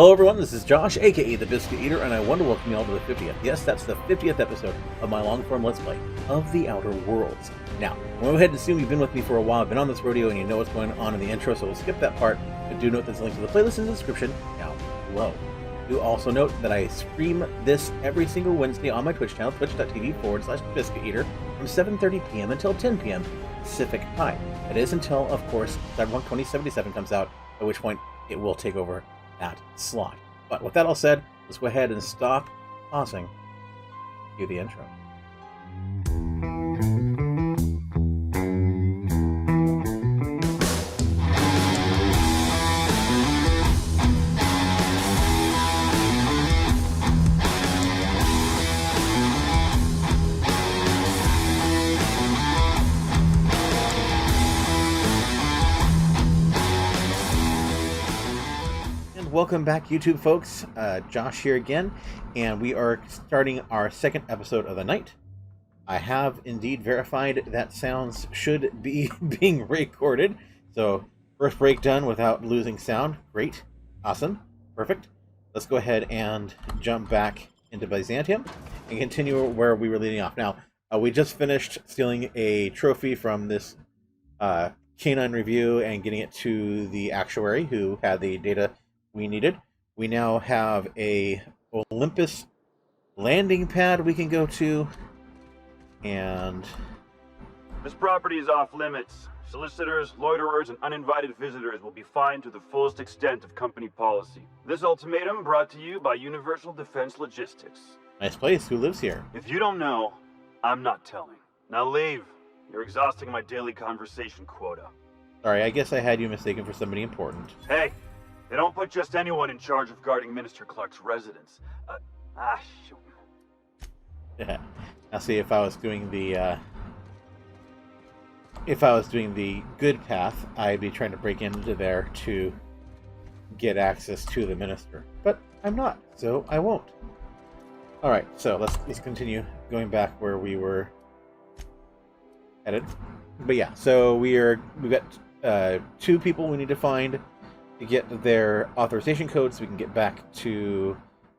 Hello everyone, this is Josh, aka the Biscuit Eater, and I want to welcome you all to the 50th. Yes, that's the 50th episode of my long-form Let's Play of The Outer Worlds. Now, go ahead and assume you've been with me for a while, been on this rodeo, and you know what's going on in the intro, so we'll skip that part, but do note there's a link to the playlist in the description down below. Do also note that I stream this every single Wednesday on my Twitch channel, twitch.tv/Biscuit Eater, from 7:30 p.m. until 10 p.m. Pacific time. That is until, of course, Cyberpunk 2077 comes out, at which point it will take over that slot. But with that all said, let's go ahead and stop pausing. Cue the intro. Welcome back, YouTube folks. Josh here again, and we are starting our second episode of the night. I have indeed verified that sounds should be being recorded. So, first break done without losing sound. Great. Awesome. Perfect. Let's go ahead and jump back into Byzantium and continue where we were leading off. Now, we just finished stealing a trophy from this canine review and getting it to the actuary who had the data we needed. We now have a Olympus landing pad we can go to, and this property is off limits. Solicitors, loiterers, and uninvited visitors will be fined to the fullest extent of company policy. This ultimatum brought to you by Universal Defense Logistics. Nice place. Who lives here? If you don't know, I'm not telling. Now leave. You're exhausting my daily conversation quota. Sorry, I guess I had you mistaken for somebody important. Hey! They don't put just anyone in charge of guarding Minister Clark's residence. Shoot. Yeah. Now see, if I was doing the good path, I'd be trying to break into there to get access to the minister. But I'm not, so I won't. Alright, so let's continue going back where we were headed. But yeah, so we've got two people we need to find to get their authorization code so we can get back to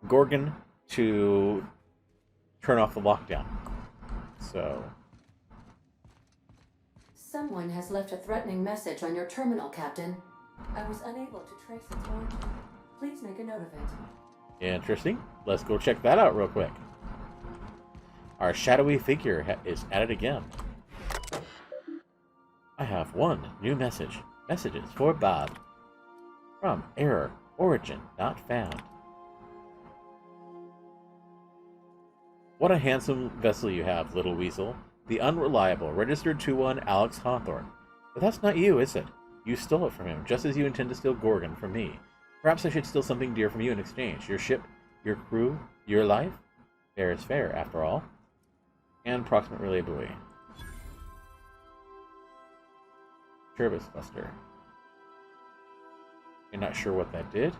Gorgon to turn off the lockdown. So, someone has left a threatening message on your terminal, Captain. I was unable to trace its origin. Please make a note of it. Interesting. Let's go check that out real quick. Our shadowy figure is at it again. I have one new message. Messages for Bob. From error, origin not found. What a handsome vessel you have, little weasel. The Unreliable, registered to one Alex Hawthorne. But that's not you, is it? You stole it from him, just as you intend to steal Gorgon from me. Perhaps I should steal something dear from you in exchange. Your ship, your crew, your life? Fair is fair, after all. And proximate relay buoy. Turbis Buster. You're not sure what that did?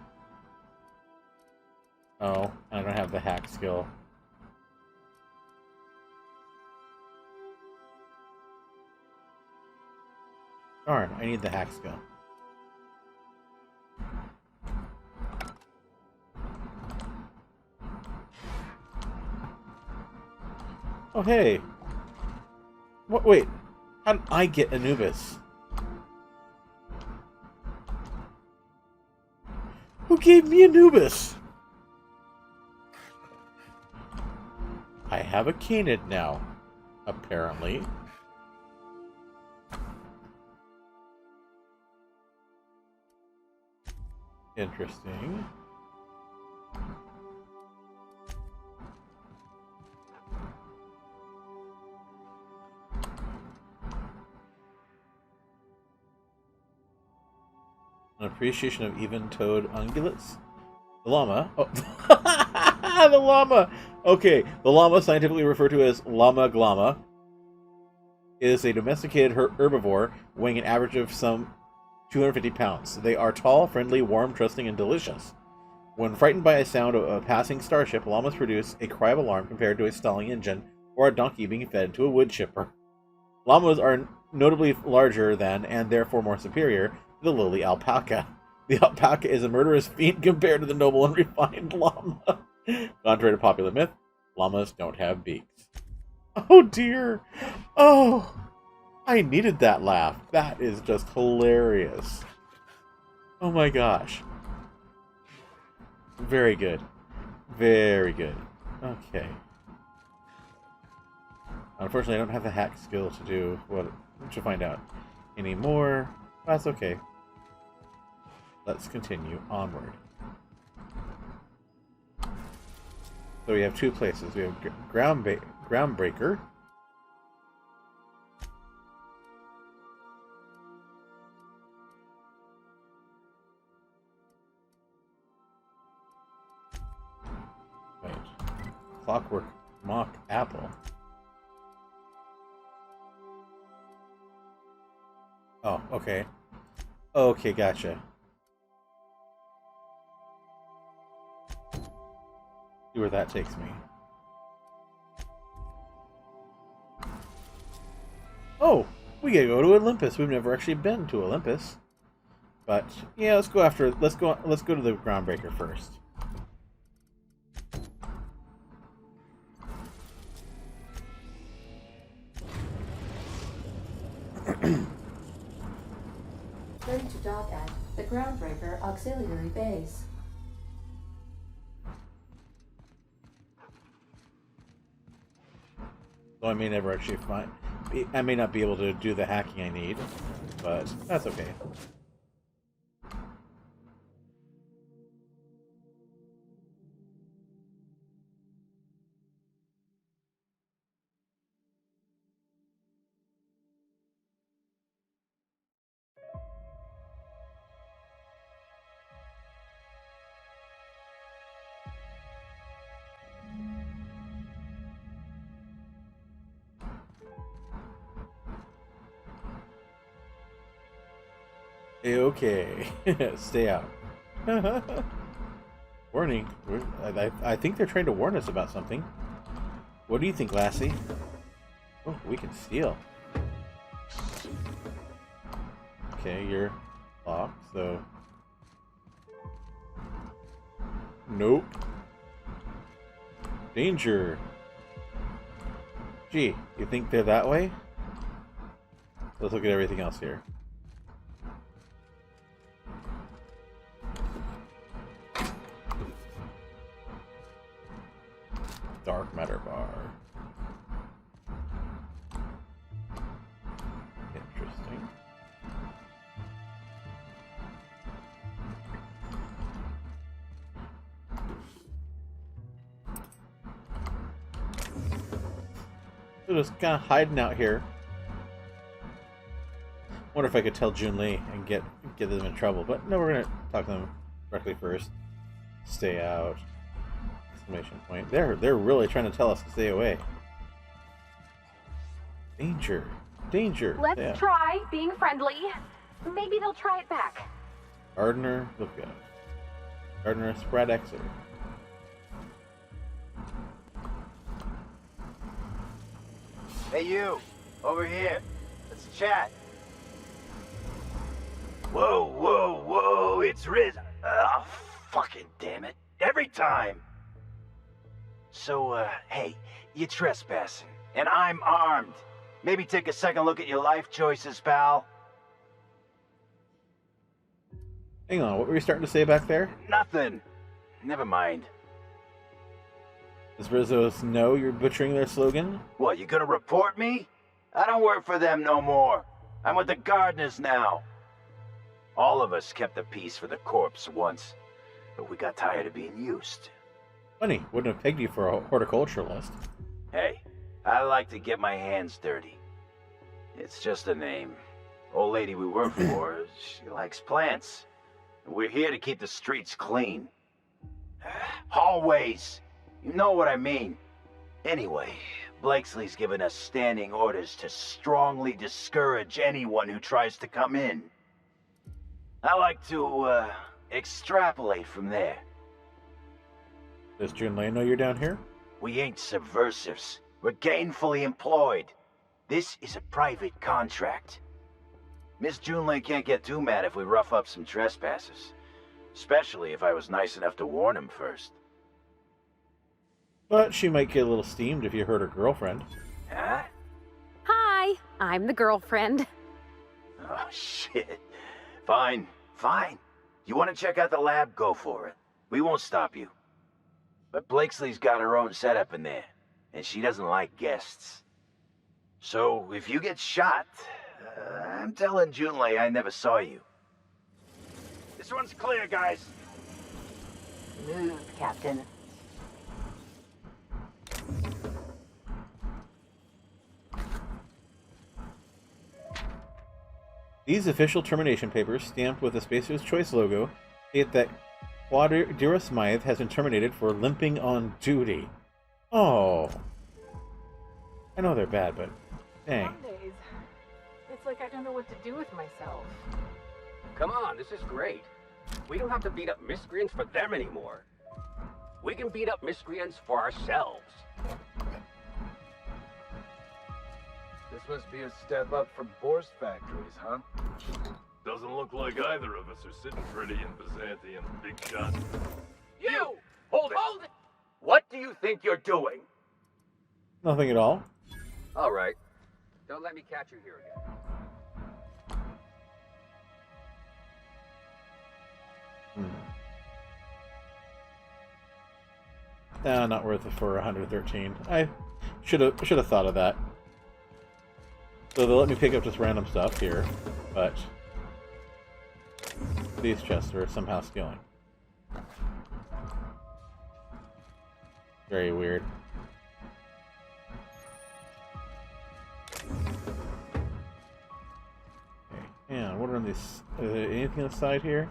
Oh, I don't have the hack skill. Darn, I need the hack skill. Oh, hey! What? Wait, how did I get Anubis? Who gave me Anubis? I have a canid now, apparently. Interesting. An appreciation of even-toed ungulates. The llama. Oh, the llama. Okay, the llama, scientifically referred to as Llama glama, is a domesticated herbivore weighing an average of some 250 pounds. They are tall, friendly, warm, trusting, and delicious. When frightened by a sound of a passing starship, llamas produce a cry of alarm compared to a stalling engine or a donkey being fed into a wood chipper. Llamas are notably larger than, and therefore more superior, to the lowly alpaca. The alpaca is a murderous fiend compared to the noble and refined llama. Contrary to popular myth, llamas don't have beaks. Oh dear! Oh! I needed that laugh. That is just hilarious. Oh my gosh. Very good. Very good. Okay. Unfortunately, I don't have the hack skill to do what to find out anymore. That's okay. Let's continue onward. So we have two places. We have Groundbreaker. Wait. Clockwork Mock Apple. Oh, okay. Okay, gotcha. See where that takes me. Oh, we gotta go to Olympus. We've never actually been to Olympus. But yeah, let's go to the Groundbreaker first. Ready to dock at the Groundbreaker Auxiliary Base. So I may never actually I may not be able to do the hacking I need, but that's okay. Okay, stay out. Warning. I think they're trying to warn us about something. What do you think, Lassie? Oh, we can steal. Okay, you're locked, so... Nope. Danger. Gee, you think they're that way? Let's look at everything else here. Dark matter bar. Interesting. So just kind of hiding out here. Wonder if I could tell Junlei and get them in trouble, but no, we're gonna talk to them directly first. Stay out. Exclamation point. They're really trying to tell us to stay away. Danger. Danger. Let's try being friendly. Maybe they'll try it back. Gardener, look out. Gardener, spread exit. Hey you, over here. Let's chat. Whoa, whoa, whoa, it's Riz. Oh, fucking damn it. Every time. So, hey, you're trespassing, and I'm armed. Maybe take a second look at your life choices, pal. Hang on, what were you starting to say back there? Nothing. Never mind. Does Rizzo's know you're butchering their slogan? What, you gonna report me? I don't work for them no more. I'm with the gardeners now. All of us kept the peace for the corpse once, but we got tired of being used. Funny, wouldn't have pegged you for a horticulturalist. Hey, I like to get my hands dirty. It's just a name. Old lady we work for, she likes plants. We're here to keep the streets clean. Hallways, you know what I mean. Anyway, Blakesley's given us standing orders to strongly discourage anyone who tries to come in. I like to, extrapolate from there. Does Junlei know you're down here? We ain't subversives. We're gainfully employed. This is a private contract. Miss Junlei can't get too mad if we rough up some trespassers. Especially if I was nice enough to warn him first. But she might get a little steamed if you hurt her girlfriend. Huh? Hi, I'm the girlfriend. Oh, shit. Fine, fine. You want to check out the lab? Go for it. We won't stop you. But Blakesley's got her own setup in there, and she doesn't like guests. So, if you get shot, I'm telling Junlei I never saw you. This one's clear, guys. Move, Captain. These official termination papers, stamped with the Spacer's Choice logo, state that Quadira Smythe has been terminated for limping on duty. Oh. I know they're bad, but dang. Some days, it's like I don't know what to do with myself. Come on, this is great. We don't have to beat up miscreants for them anymore. We can beat up miscreants for ourselves. This must be a step up from Bourse factories, huh? Doesn't look like either of us are sitting pretty in Byzantium, big shot. You! Hold it! Hold it! What do you think you're doing? Nothing at all. All right. Don't let me catch you here again. Not worth it for 113. I should have thought of that. So they'll let me pick up just random stuff here, but these chests are somehow scaling. Very weird. Okay, and what are on these? Is there anything on the side here?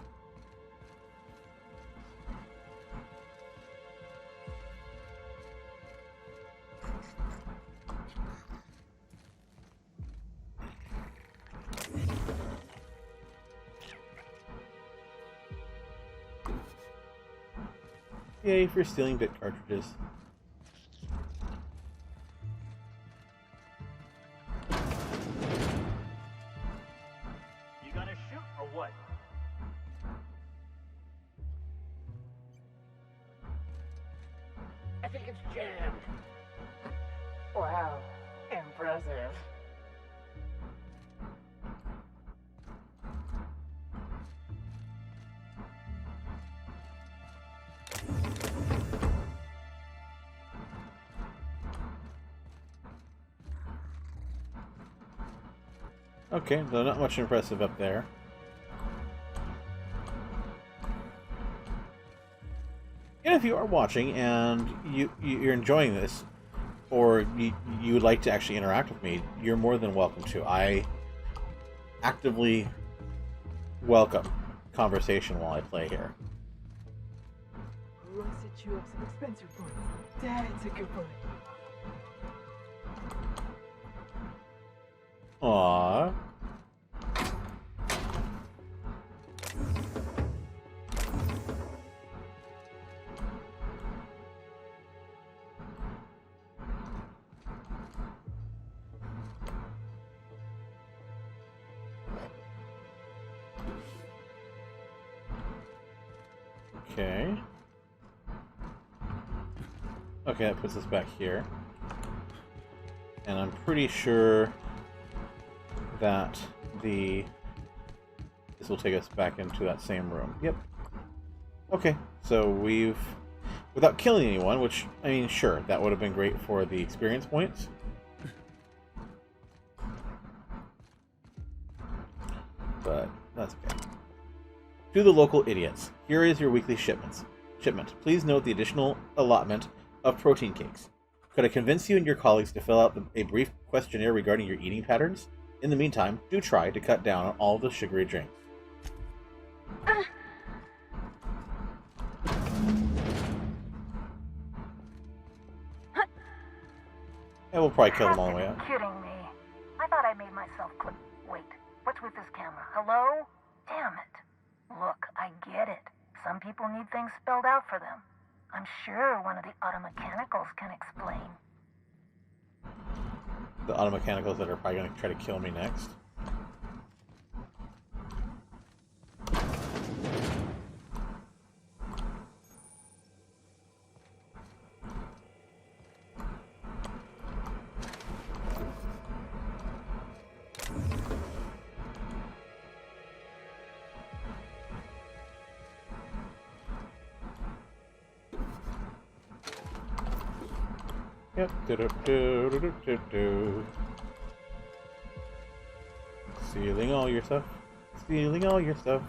Yay for stealing bit cartridges. You gonna shoot or what? I think it's jammed. Wow, impressive. Okay, though not much impressive up there. And if you are watching and you're enjoying this, or you would like to actually interact with me, you're more than welcome to. I actively welcome conversation while I play here. Ooh, I set you up some expensive points. That's a good point. Aww. Okay. Okay, that puts us back here. And I'm pretty sure that this will take us back into that same room. Yep. Okay, so we've, without killing anyone, which, I mean, sure, that would have been great for the experience points. But that's okay. To the local idiots, here is your weekly shipment. Please note the additional allotment of protein cakes. Could I convince you and your colleagues to fill out a brief questionnaire regarding your eating patterns? In the meantime, do try to cut down on all the sugary drinks. And we'll probably kill them all the way out. Kidding me. I thought I made myself click. Wait, what's with this camera? Hello? Damn it. Look, I get it. Some people need things spelled out for them. I'm sure one of the automechanicals can explain. The automechanicals that are probably going to try to kill me next. Yep. Do-do-do-do-do-do-do. Stealing all your stuff. Stealing all your stuff.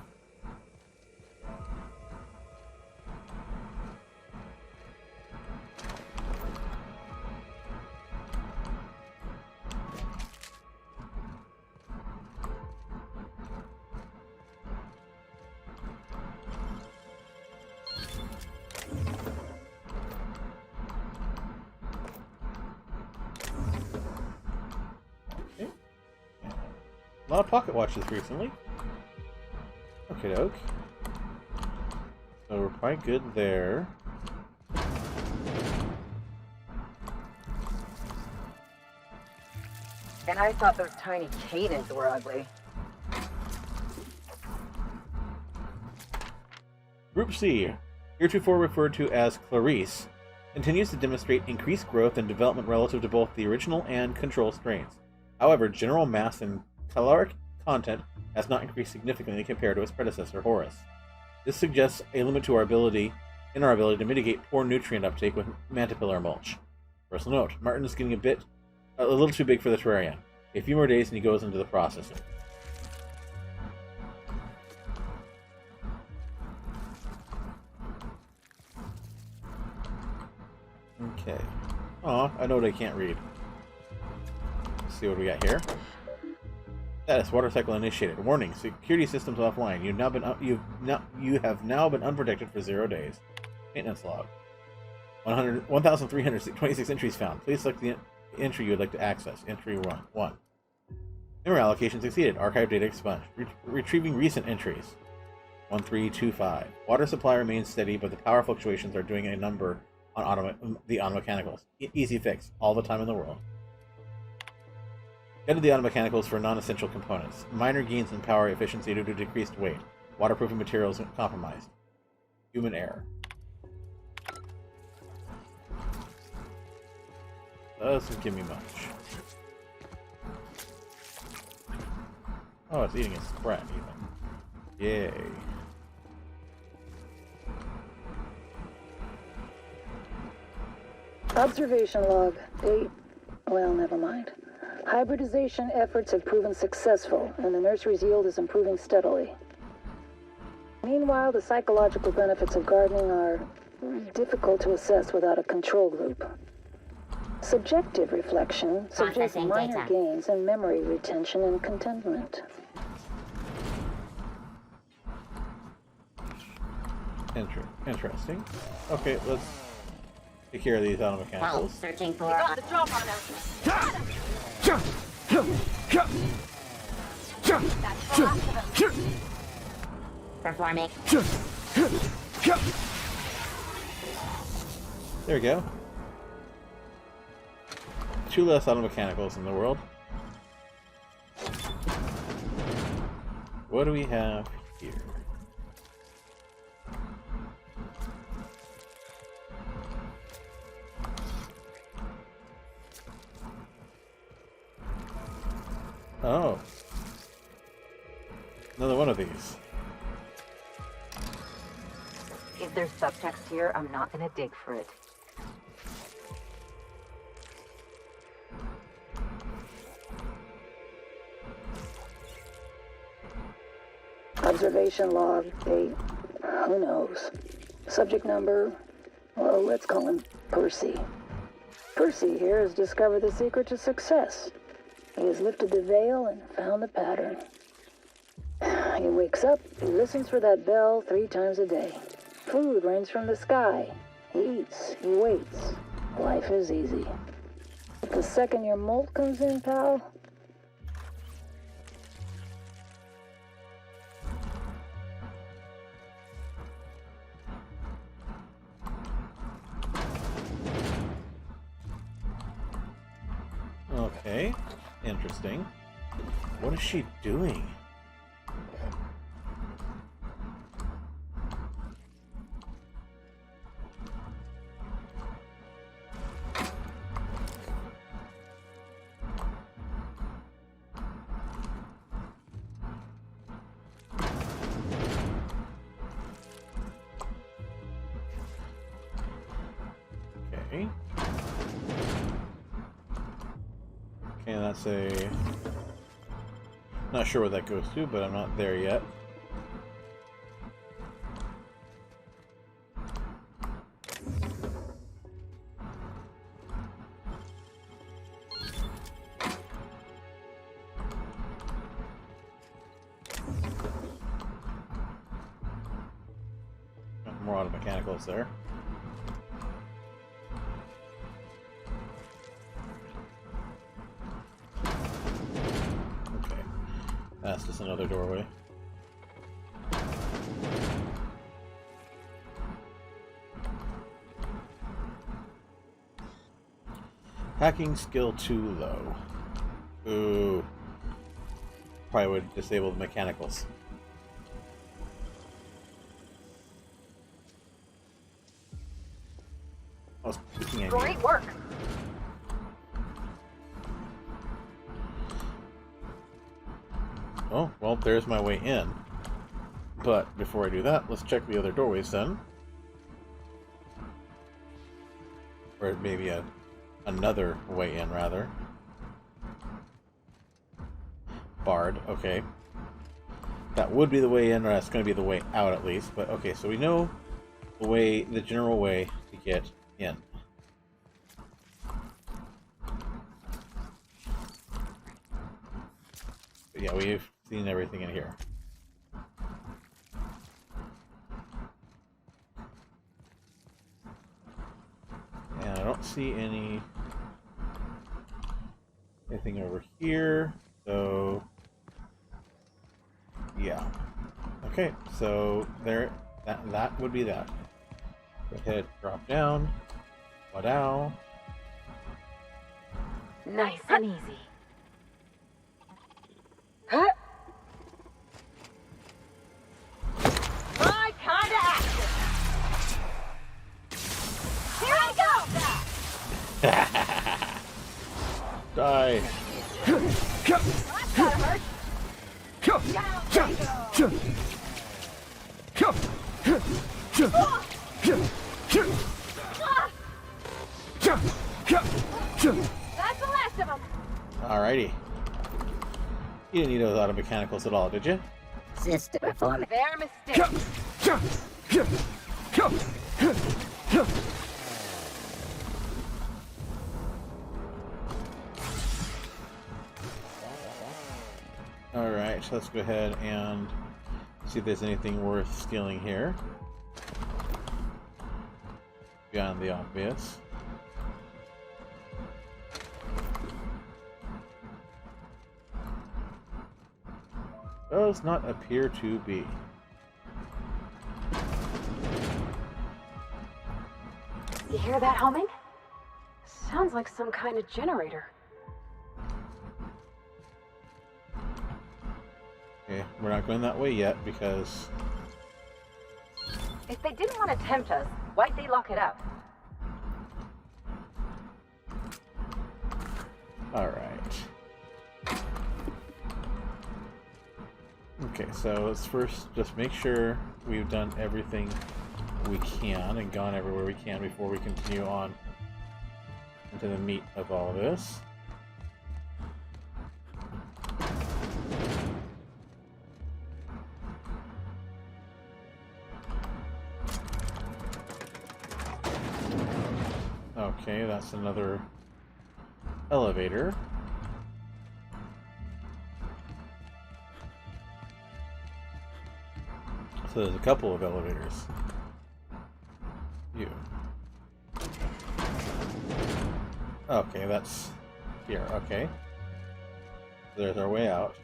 A lot of pocket watches recently. Okay, doke. So we're quite good there. And I thought those tiny canids were ugly. Group C, heretofore referred to as Clarice, continues to demonstrate increased growth and development relative to both the original and control strains. However, general mass and caloric content has not increased significantly compared to its predecessor, Horus. This suggests a limit to our ability to mitigate poor nutrient uptake with mantipillar mulch. Personal note: Martin is getting a little too big for the terrarium. A few more days and he goes into the processor. Okay. Aw, I know what I can't read. Let's see what we got here. Status: water cycle initiated. Warning: security systems offline. You have now been unprotected for 0 days. Maintenance log. 1,326 entries found. Please select the entry you would like to access. Entry 1. Memory allocation succeeded. Archive data expunged. Retrieving recent entries. 1325. Water supply remains steady, but the power fluctuations are doing a number on the automechanicals. Easy fix. All the time in the world. Gutted the automechanicals for non-essential components. Minor gains in power efficiency due to decreased weight. Waterproofing materials compromised. Human error. Doesn't give me much. Oh, it's eating a sprat even. Yay. Observation log. Well, never mind. Hybridization efforts have proven successful, and the nursery's yield is improving steadily. Meanwhile, the psychological benefits of gardening are difficult to assess without a control group. Subjective reflection suggests minor gains in memory retention and contentment. Interesting. Okay, let's take care of these automechanicals. Searching for... Got the job on us. That's the last of them. Performing. There we go. 2 less automechanicals in the world. What do we have here? Oh. Another one of these. If there's subtext here, I'm not gonna dig for it. Observation log. Who knows? Subject number, well, let's call him Percy. Percy here has discovered the secret to success. He has lifted the veil and found the pattern. He wakes up, he listens for that bell 3 times a day. Food rains from the sky. He eats, he waits. Life is easy. But the second your molt comes in, pal... Okay, interesting. What is she doing? Okay. And that's a... Not sure where that goes to, but I'm not there yet. More auto mechanicals there. Okay, that's just another doorway. Hacking skill too low. Ooh. Probably would disable the mechanicals. Great work. Oh, well, there's my way in. But before I do that, let's check the other doorways then. Or maybe another way in, rather. Barred, okay. That would be the way in, or that's going to be the way out at least. But okay, so we know the way, the general way to get in. But yeah, we've seen everything in here. And I don't see anything over here, so yeah. Okay, so there, that would be that. Go ahead, drop down. Wow. Nice and easy. My kind of action. Here I go. Die. That gotta hurt. That's the last of them. Alrighty. You didn't need those auto mechanicals at all, did you? System performance. Their mistake. Alright, so let's go ahead and see if there's anything worth stealing here. Beyond the obvious. Does not appear to be. You hear that humming? Sounds like some kind of generator. Okay, we're not going that way yet because... If they didn't want to tempt us, why'd they lock it up? Alright. Okay, so let's first just make sure we've done everything we can and gone everywhere we can before we continue on into the meat of all this. Okay, that's another elevator. So there's a couple of elevators. You. Okay, that's here. Okay. There's our way out.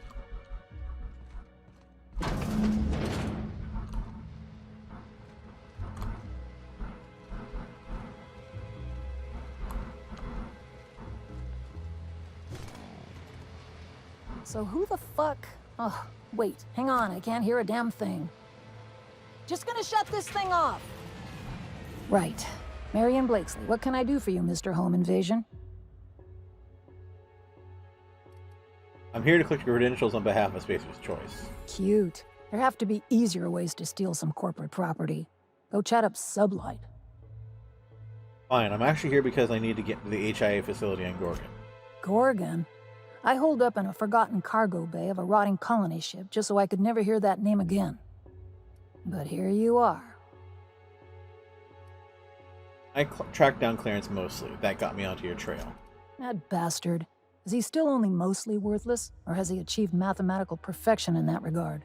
So who the fuck... Oh, wait, hang on, I can't hear a damn thing. Just gonna shut this thing off. Right. Marion Blakesley, what can I do for you, Mr. Home Invasion? I'm here to collect your credentials on behalf of Spacer's Choice. Cute. There have to be easier ways to steal some corporate property. Go chat up Sublight. Fine, I'm actually here because I need to get to the HIA facility on Gorgon. Gorgon? I holed up in a forgotten cargo bay of a rotting colony ship just so I could never hear that name again. But here you are. I tracked down Clarence mostly. That got me onto your trail. That bastard. Is he still only mostly worthless, or has he achieved mathematical perfection in that regard?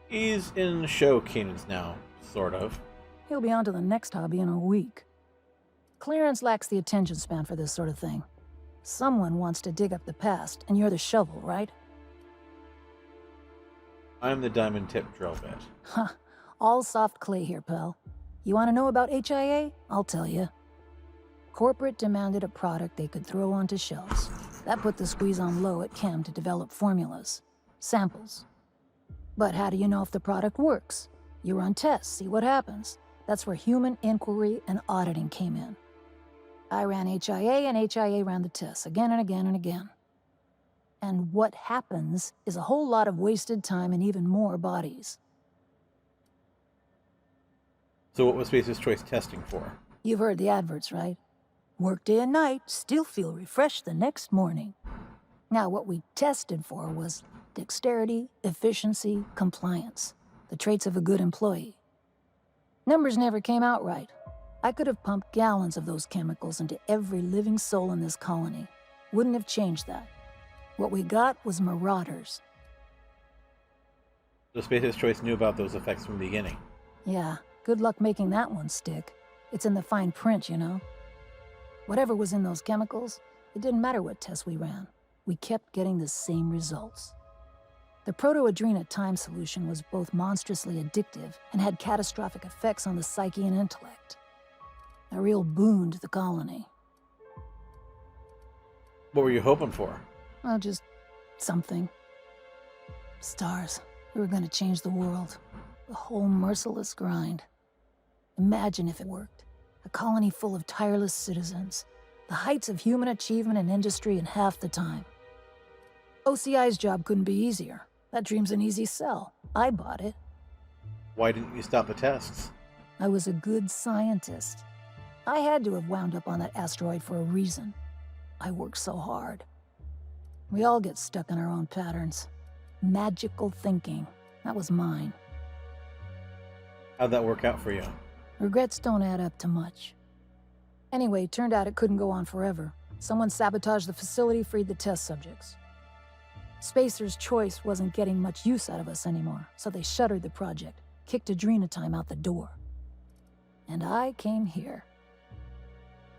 He's in show cadence now, sort of. He'll be on to the next hobby in a week. Clarence lacks the attention span for this sort of thing. Someone wants to dig up the past, and you're the shovel, right? I'm the diamond tip drill bit. Huh. All soft clay here, pal. You want to know about HIA? I'll tell you. Corporate demanded a product they could throw onto shelves. That put the squeeze on low at Chem to develop formulas. Samples. But how do you know if the product works? You run tests, see what happens. That's where human inquiry and auditing came in. I ran HIA, and HIA ran the tests again and again and again. And what happens is a whole lot of wasted time and even more bodies. So what was Spacer's Choice testing for? You've heard the adverts, right? Work day and night, still feel refreshed the next morning. Now, what we tested for was dexterity, efficiency, compliance. The traits of a good employee. Numbers never came out right. I could have pumped gallons of those chemicals into every living soul in this colony. Wouldn't have changed that. What we got was marauders. So Spacer's Choice knew about those effects from the beginning. Yeah, good luck making that one stick. It's in the fine print, you know. Whatever was in those chemicals, it didn't matter what tests we ran. We kept getting the same results. The proto-adrena time solution was both monstrously addictive and had catastrophic effects on the psyche and intellect. A real boon to the colony. What were you hoping for? Well, just something. Stars. We were gonna change the world. The whole merciless grind. Imagine if it worked. A colony full of tireless citizens. The heights of human achievement and industry in half the time. OCI's job couldn't be easier. That dream's an easy sell. I bought it. Why didn't you stop the tests? I was a good scientist. I had to have wound up on that asteroid for a reason. I worked so hard. We all get stuck in our own patterns. Magical thinking. That was mine. How'd that work out for you? Regrets don't add up to much. Anyway, turned out it couldn't go on forever. Someone sabotaged the facility, freed the test subjects. Spacer's Choice wasn't getting much use out of us anymore, so they shuttered the project, kicked Adrena time out the door. And I came here.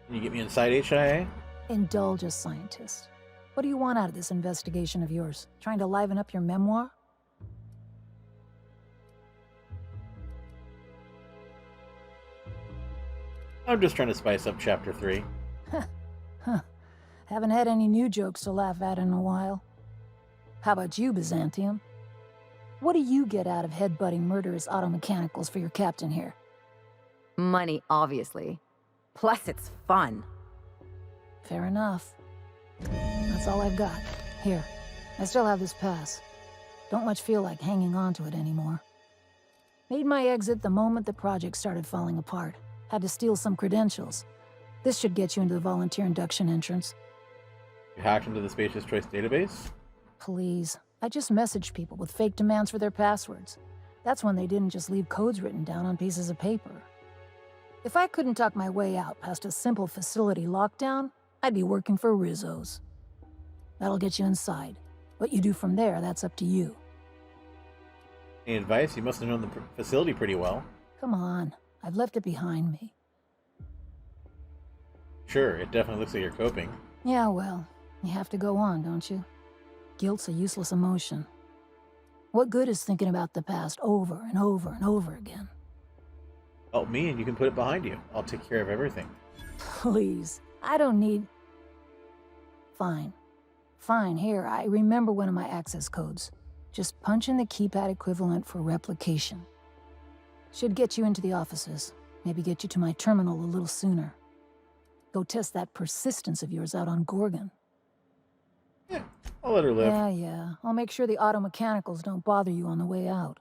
Can you get me inside HIA? Indulge a scientist. What do you want out of this investigation of yours? Trying to liven up your memoir? I'm just trying to spice up Chapter 3. Huh. Haven't had any new jokes to laugh at in a while. How about you, Byzantium? What do you get out of headbutting murderous automechanicals for your captain here? Money, obviously. Plus, it's fun. Fair enough. That's all I've got. Here, I still have this pass. Don't much feel like hanging on to it anymore. Made my exit the moment the project started falling apart. Had to steal some credentials. This should get you into the volunteer induction entrance. You hacked into the Spacer's Choice database? Please. I just messaged people with fake demands for their passwords. That's when they didn't just leave codes written down on pieces of paper. If I couldn't talk my way out past a simple facility lockdown, I'd be working for Rizzo's. That'll get you inside. What you do from there, that's up to you. Any advice? You must have known the facility pretty well. Come on. I've left it behind me. Sure, it definitely looks like you're coping. Yeah, well, you have to go on, don't you? Guilt's a useless emotion. What good is thinking about the past over and over and over again? Help me and you can put it behind you. I'll take care of everything. Please, I don't need... Fine. Fine, here, I remember one of my access codes. Just punch in the keypad equivalent for replication. Should get you into the offices. Maybe get you to my terminal a little sooner. Go test that persistence of yours out on Gorgon. Yeah, I'll let her live. Yeah. I'll make sure the auto mechanicals don't bother you on the way out.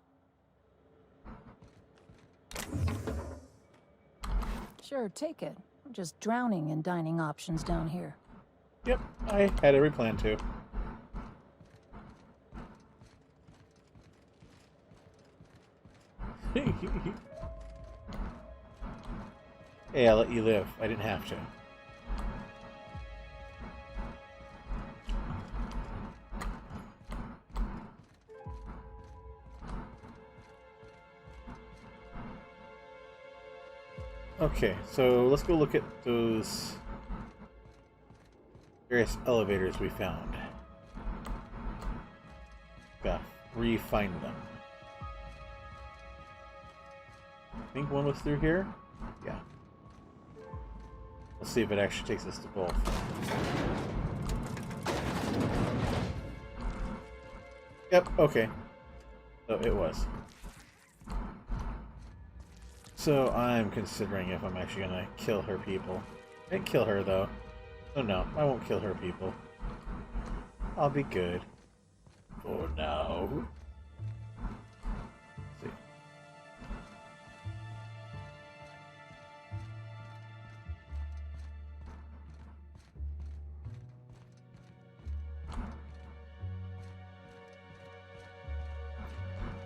Sure, take it. I'm just drowning in dining options down here. Yep, I had every plan to. Hey, I'll let you live. I didn't have to. Okay, so let's go look at those various elevators we found. Gotta re-find them. I think one was through here? Yeah. Let's see if it actually takes us to both. Yep, okay. So it was. So I'm considering if I'm actually gonna kill her people. I didn't kill her though. Oh no, I won't kill her people. I'll be good. For now. Let's see.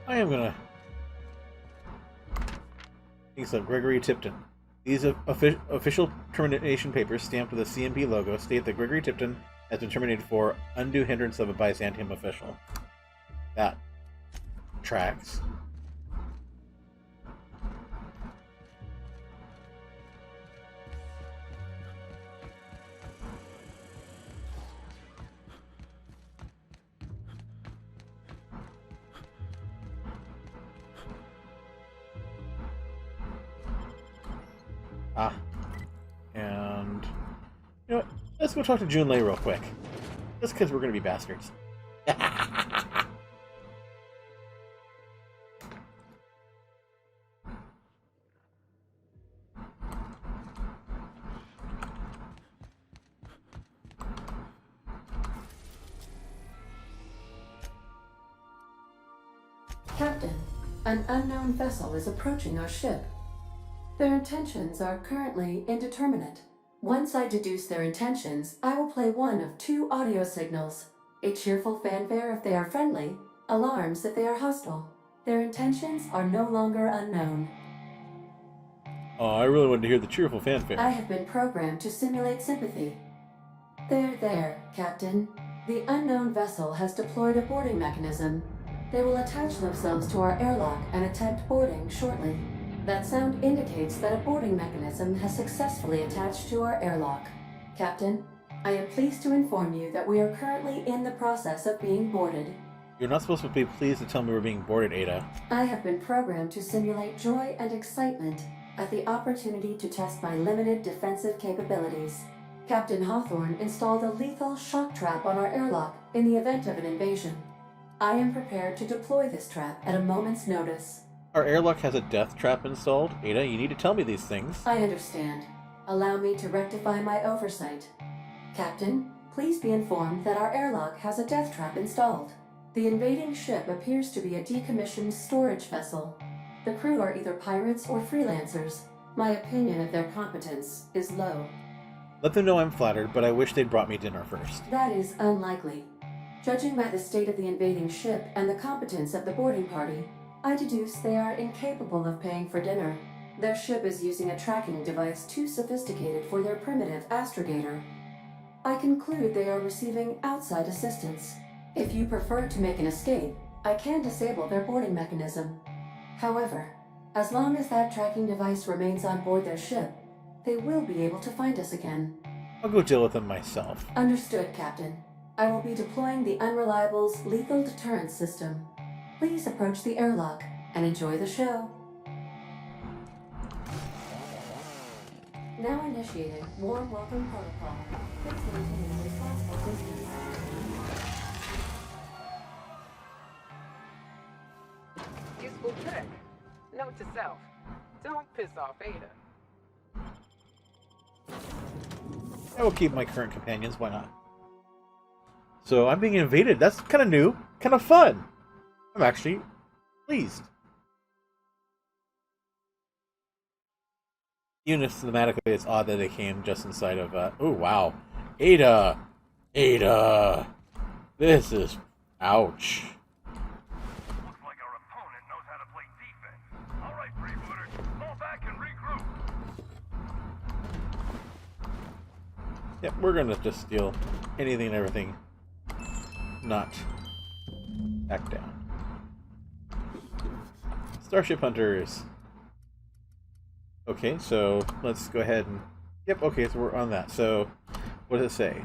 I am gonna. So Gregory Tipton. These official termination papers stamped with the CMP logo state that Gregory Tipton has been terminated for undue hindrance of a Byzantium official. That tracks. And you know what? Let's go talk to June Lay real quick. Just because we're going to be bastards. Captain, an unknown vessel is approaching our ship. Their intentions are currently indeterminate. Once I deduce their intentions, I will play one of two audio signals. A cheerful fanfare if they are friendly, alarms if they are hostile. Their intentions are no longer unknown. Oh, I really wanted to hear the cheerful fanfare. I have been programmed to simulate sympathy. There, Captain. The unknown vessel has deployed a boarding mechanism. They will attach themselves to our airlock and attempt boarding shortly. That sound indicates that a boarding mechanism has successfully attached to our airlock. Captain, I am pleased to inform you that we are currently in the process of being boarded. You're not supposed to be pleased to tell me we're being boarded, Ada. I have been programmed to simulate joy and excitement at the opportunity to test my limited defensive capabilities. Captain Hawthorne installed a lethal shock trap on our airlock in the event of an invasion. I am prepared to deploy this trap at a moment's notice. Our airlock has a death trap installed. Ada, you need to tell me these things. I understand. Allow me to rectify my oversight. Captain, please be informed that our airlock has a death trap installed. The invading ship appears to be a decommissioned storage vessel. The crew are either pirates or freelancers. My opinion of their competence is low. Let them know I'm flattered, but I wish they'd brought me dinner first. That is unlikely. Judging by the state of the invading ship and the competence of the boarding party, I deduce they are incapable of paying for dinner. Their ship is using a tracking device too sophisticated for their primitive astrogator. I conclude they are receiving outside assistance. If you prefer to make an escape, I can disable their boarding mechanism. However, as long as that tracking device remains on board their ship, they will be able to find us again. I'll go deal with them myself. Understood, Captain. I will be deploying the Unreliable's lethal deterrence system. Please approach the airlock and enjoy the show. Now initiating warm welcome protocol. Please maintain responsible distance. Useful trick. Note to self. Don't piss off Ada. I will keep my current companions, why not? So I'm being invaded. That's kind of new, kind of fun. I'm actually pleased. Even if thematically it's odd that they came just inside of, oh wow. Ada! Ada! This is, ouch. Looks like our opponent knows how to play defense. All right, Yep, we're gonna just steal anything and everything. Not back down. Starship Hunters. Okay, so let's go ahead and... Yep, okay, so we're on that. So, what does it say?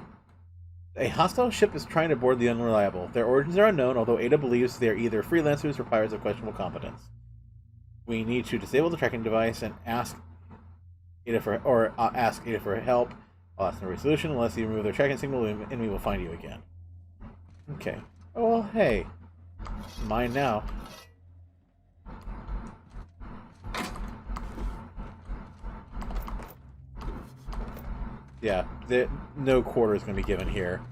A hostile ship is trying to board the Unreliable. Their origins are unknown, although Ada believes they are either freelancers or pirates of questionable competence. We need to disable the tracking device and ask Ada for help. I'll ask no resolution unless you remove their tracking signal, and we will find you again. Okay. Oh, well, hey. Mine now. Yeah, no quarter is going to be given here.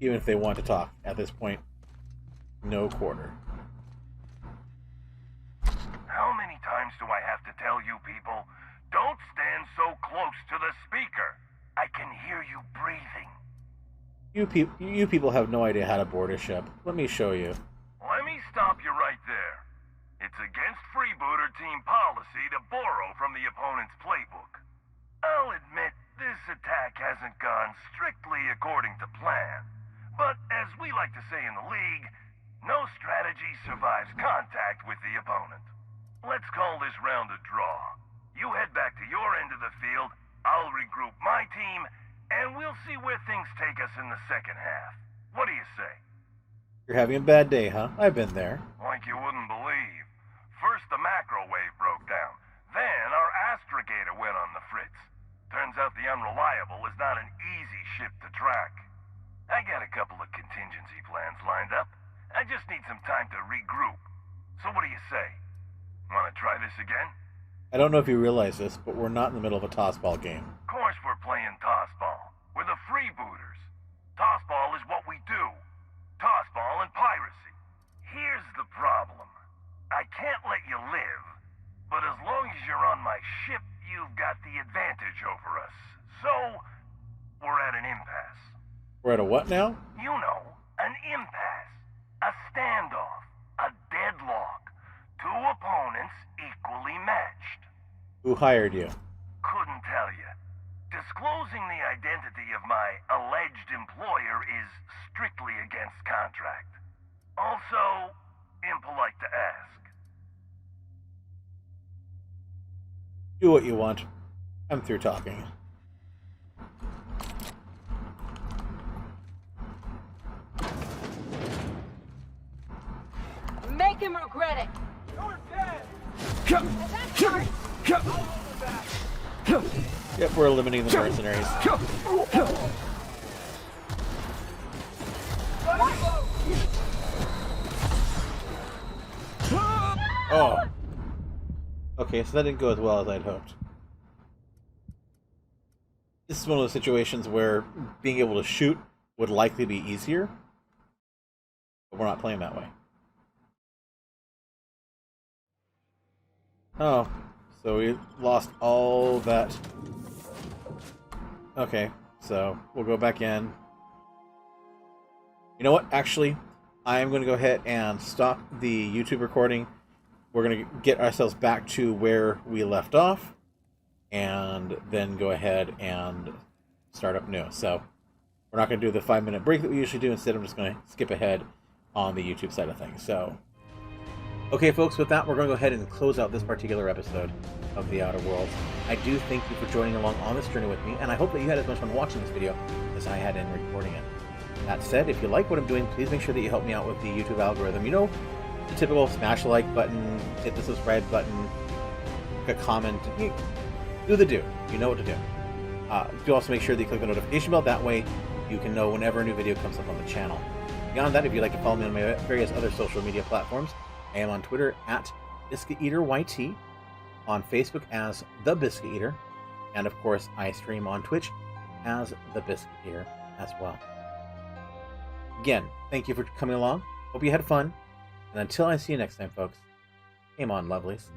Even if they want to talk at this point. No quarter. How many times do I have to tell you people, don't stand so close to the speaker? I can hear you breathing. You people have no idea how to board a ship. Let me show you. Let me stop you right there. It's against freebooter team policy to borrow from the opponent's playbook. I'll admit this attack hasn't gone strictly according to plan. But as we like to say in the league, no strategy survives contact with the opponent. Let's call this round a draw. You head back to your end of the field, I'll regroup my team, and we'll see where things take us in the second half. What do you say? You're having a bad day, huh? I've been there. Like you wouldn't believe. First the macro wave broke down. Then our astrogator went on the fritz. Turns out the Unreliable is not an easy ship to track. I got a couple of contingency plans lined up. I just need some time to regroup. So what do you say? Want to try this again? I don't know if you realize this, but we're not in the middle of a tossball game. Of course we're playing tossball. We're the freebooters. Tossball is what we do. Tossball and piracy. Here's the problem. I can't let you live, but as long as you're on my ship, you've got the advantage over us. So, we're at an impasse. We're at a what now? You know, an impasse. A standoff. A deadlock. Two opponents equally matched. Who hired you? Couldn't tell you. Disclosing the identity of my alleged employer is strictly against contract. Also, impolite to ask. Do what you want. I'm through talking. Make him regret it. Yep, we're eliminating the mercenaries. Oh. Okay, so that didn't go as well as I'd hoped. This is one of those situations where being able to shoot would likely be easier, but we're not playing that way. Oh, so we lost all that. Okay, so we'll go back in. You know what? Actually, I'm going to go ahead and stop the YouTube recording. We're going to get ourselves back to where we left off, and then go ahead and start up new. So we're not going to do the 5-minute break that we usually do. Instead, I'm just going to skip ahead on the YouTube side of things. So, okay, folks, with that, we're going to go ahead and close out this particular episode of The Outer Worlds. I do thank you for joining along on this journey with me, and I hope that you had as much fun watching this video as I had in recording it. That said, if you like what I'm doing, please make sure that you help me out with the YouTube algorithm. You know, the typical smash the like button, hit the subscribe button, a comment, do the do. You know what to do. Do also make sure that you click the notification bell. That way you can know whenever a new video comes up on the channel. Beyond that, if you'd like to follow me on my various other social media platforms, I am on Twitter at BiscuitEaterYT, on Facebook as The Biscuit Eater, and of course I stream on Twitch as The Biscuit Eater as well. Again, thank you for coming along. Hope you had fun. And until I see you next time, folks, game on, lovelies.